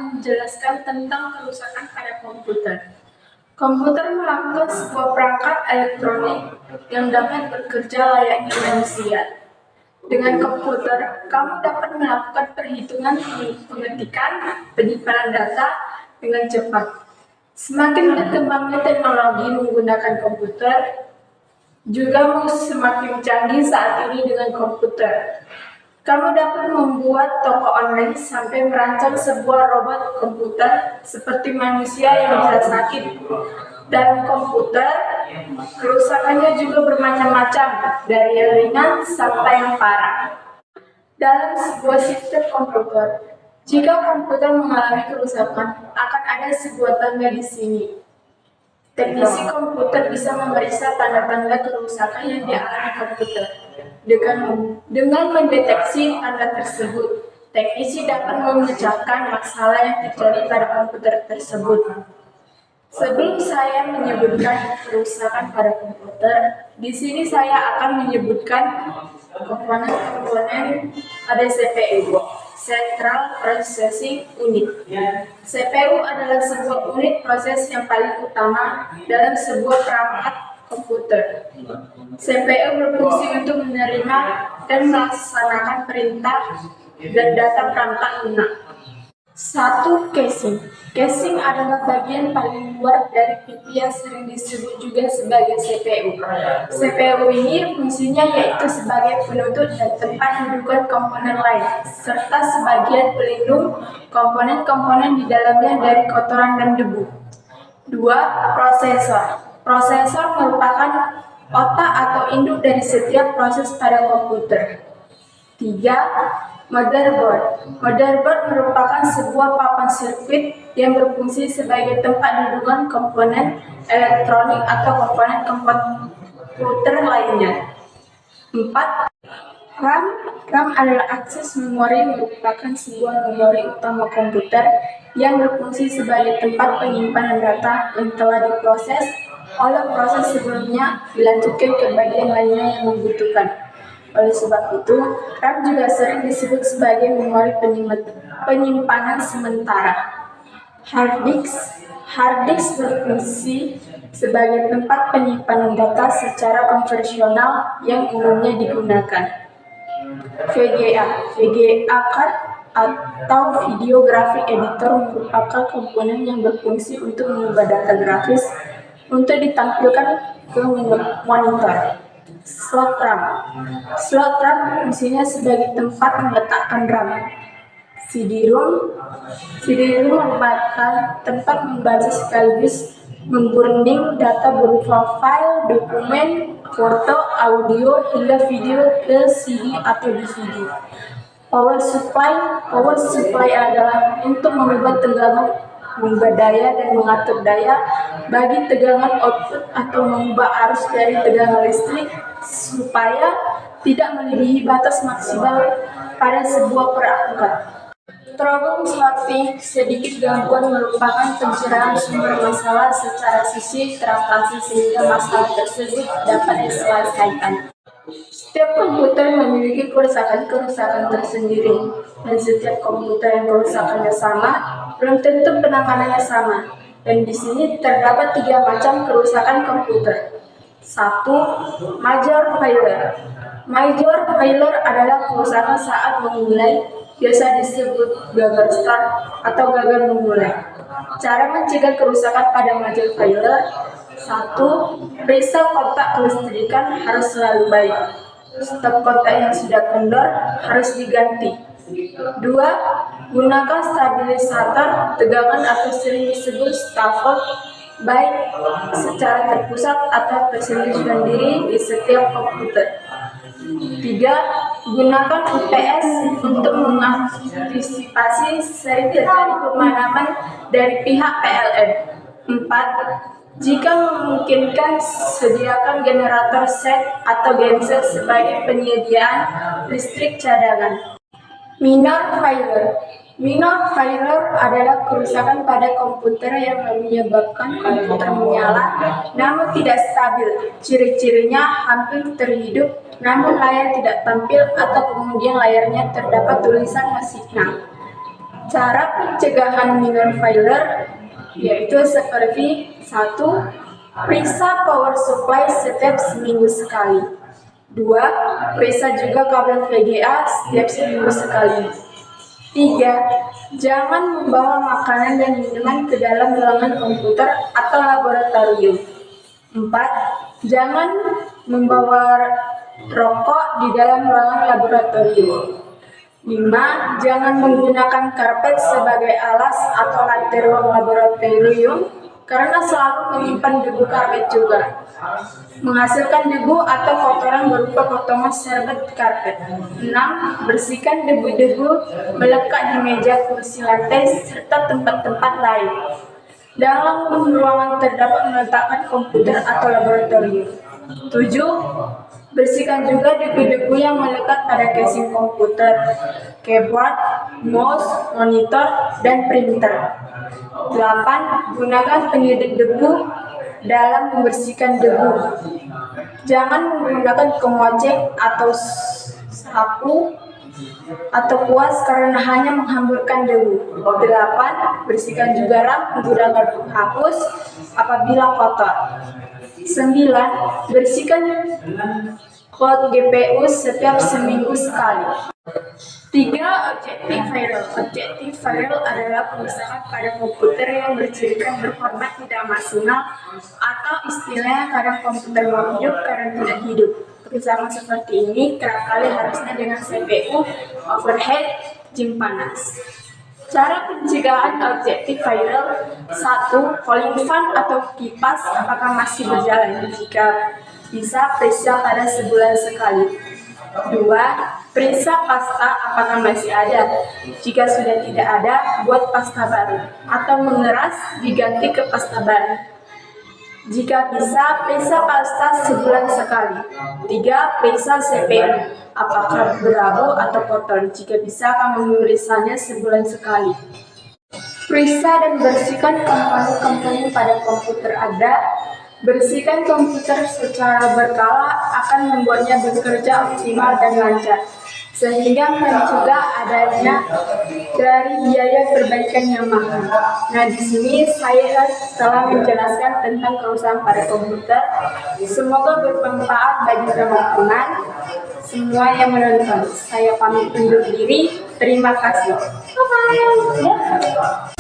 menjelaskan tentang kerusakan pada komputer. Komputer melakukan sebuah perangkat elektronik yang dapat bekerja layaknya manusia. Dengan komputer, kamu dapat melakukan perhitungan, pengetikan, penyimpanan data dengan cepat. Semakin berkembangnya teknologi menggunakan komputer, juga semakin canggih saat ini dengan komputer. Kamu dapat membuat toko online sampai merancang sebuah robot komputer seperti manusia yang bisa sakit. Dalam komputer, kerusakannya juga bermacam-macam, dari yang ringan sampai yang parah. Dalam sebuah sistem komputer, jika komputer mengalami kerusakan, akan ada sebuah tanda di sini. Teknisi komputer bisa memeriksa tanda-tanda kerusakan yang dialami komputer. Dengan mendeteksi tanda tersebut, teknisi dapat memecahkan masalah yang terjadi pada komputer tersebut. Sebelum saya menyebutkan kerusakan pada komputer, di sini saya akan menyebutkan komponen pada CPU. Central Processing Unit. CPU adalah sebuah unit proses yang paling utama dalam sebuah perangkat komputer. CPU berfungsi untuk menerima dan melaksanakan perintah dan data perangkat lunak. 1. Casing. Casing adalah bagian paling luar dari pipi yang sering disebut juga sebagai CPU. CPU ini fungsinya yaitu sebagai penutup dan tempat dudukan komponen lain, serta sebagian pelindung komponen-komponen di dalamnya dari kotoran dan debu. 2. Prosesor. Prosesor merupakan otak atau induk dari setiap proses pada komputer. 3. Motherboard. Motherboard merupakan sebuah papan sirkuit yang berfungsi sebagai tempat dudukan komponen elektronik atau komponen komputer lainnya. 4. RAM. RAM adalah akses memori, merupakan sebuah memori utama komputer yang berfungsi sebagai tempat penyimpanan data yang telah diproses oleh proses sebelumnya dilanjutkan ke bagian lainnya yang membutuhkan. Oleh sebab itu, RAM juga sering disebut sebagai memori penyimpanan sementara. Hard disk. Hard disk berfungsi sebagai tempat penyimpanan data secara konvensional yang umumnya digunakan. VGA. VGA card atau Video Graphic Editor merupakan komponen yang berfungsi untuk mengubah data grafis untuk ditampilkan ke monitor. Slot RAM. Slot RAM fungsinya sebagai tempat meletakkan RAM. CD-ROM. CD-ROM merupakan tempat membaca sekaligus memburning data berupa file, dokumen, foto, audio, hingga video ke CD atau DVD. Power supply. Power supply adalah untuk mengubah tegangan, mengubah daya dan mengatur daya bagi tegangan output atau mengubah arus dari tegangan listrik supaya tidak melebihi batas maksimal pada sebuah perangkat. Trouble shooting. Sedikit gangguan merupakan pencerahan sumber masalah secara sisi teratasi sehingga masalah tersebut dapat diselesaikan. Setiap komputer memiliki kerusakan-kerusakan tersendiri, dan setiap komputer yang kerusakannya sama, belum tentu penanganannya sama. Dan di sini terdapat 3 macam kerusakan komputer. 1. Major failure. Major failure adalah kerusakan saat memulai, biasa disebut gagal start atau gagal memulai. Cara mencegah kerusakan pada major failure: 1. Periksa kontak kelistrikan harus selalu baik. Stop kontak yang sudah kendor harus diganti. 2. Gunakan stabilisator tegangan atau sering disebut scaffold, baik secara terpusat atau tersendiri di setiap komputer. 3. Gunakan UPS untuk mengantisipasi sering terjadi pemadaman dari pihak PLN. 4. Jika memungkinkan, sediakan generator set atau genset sebagai penyediaan listrik cadangan. Minor failure. Minor failure adalah kerusakan pada komputer yang menyebabkan komputer menyala namun tidak stabil. Ciri-cirinya hampir terhidup namun layar tidak tampil atau kemudian layarnya terdapat tulisan no signal. Cara pencegahan minor failure yaitu seperti 1. Periksa power supply setiap seminggu sekali. 2. Periksa juga kabel VGA setiap seminggu sekali. 3. Jangan membawa makanan dan minuman ke dalam ruangan komputer atau laboratorium. 4. Jangan membawa rokok di dalam ruangan laboratorium. 5. Jangan menggunakan karpet sebagai alas atau lantai ruang laboratorium karena selalu menyimpan debu karpet juga, menghasilkan debu atau kotoran berupa potongan serbet karpet. 6. Bersihkan debu-debu melekat di meja, kursi, lantai, serta tempat-tempat lain. Dalam ruangan terdapat meletakkan komputer atau laboratorium. 7. Bersihkan juga debu-debu yang melekat pada casing komputer, keyboard, mouse, monitor, dan printer. 8. Gunakan penyedot debu dalam membersihkan debu. Jangan menggunakan kemoceng atau sapu atau kuas karena hanya menghamburkan debu. 8. Bersihkan juga RAM menggunakan penghapus apabila kotor. 9. Bersihkan cloud GPU setiap seminggu sekali. 3. Objective viral. Objective viral adalah kerusakan pada komputer yang bercirikan berformat tidak maksimal atau istilahnya kadang komputer mau hidup, kadang tidak hidup. Kerusakan seperti ini kerap kali harusnya dengan CPU overhead jam panas. Cara pencegahan objective viral: 1. Cooling fan atau kipas apakah masih berjalan? Jika bisa, periksa pada sebulan sekali. 2. Periksa pasta apakah masih ada. Jika sudah tidak ada, buat pasta baru atau mengeras diganti ke pasta baru. Jika bisa, periksa pasta sebulan sekali. 3. Periksa CPU apakah berabu atau kotor. Jika bisa, akan memeriksanya sebulan sekali. Periksa dan bersihkan komponen-komponen pada komputer Anda. Bersihkan komputer secara berkala akan membuatnya bekerja optimal dan lancar, sehingga mencegah adanya dari biaya perbaikan yang mahal. Nah, di sini saya telah menjelaskan tentang kerusakan pada komputer. Semoga bermanfaat bagi teman-teman semua yang menonton. Saya pamit undur diri. Terima kasih. Bye-bye.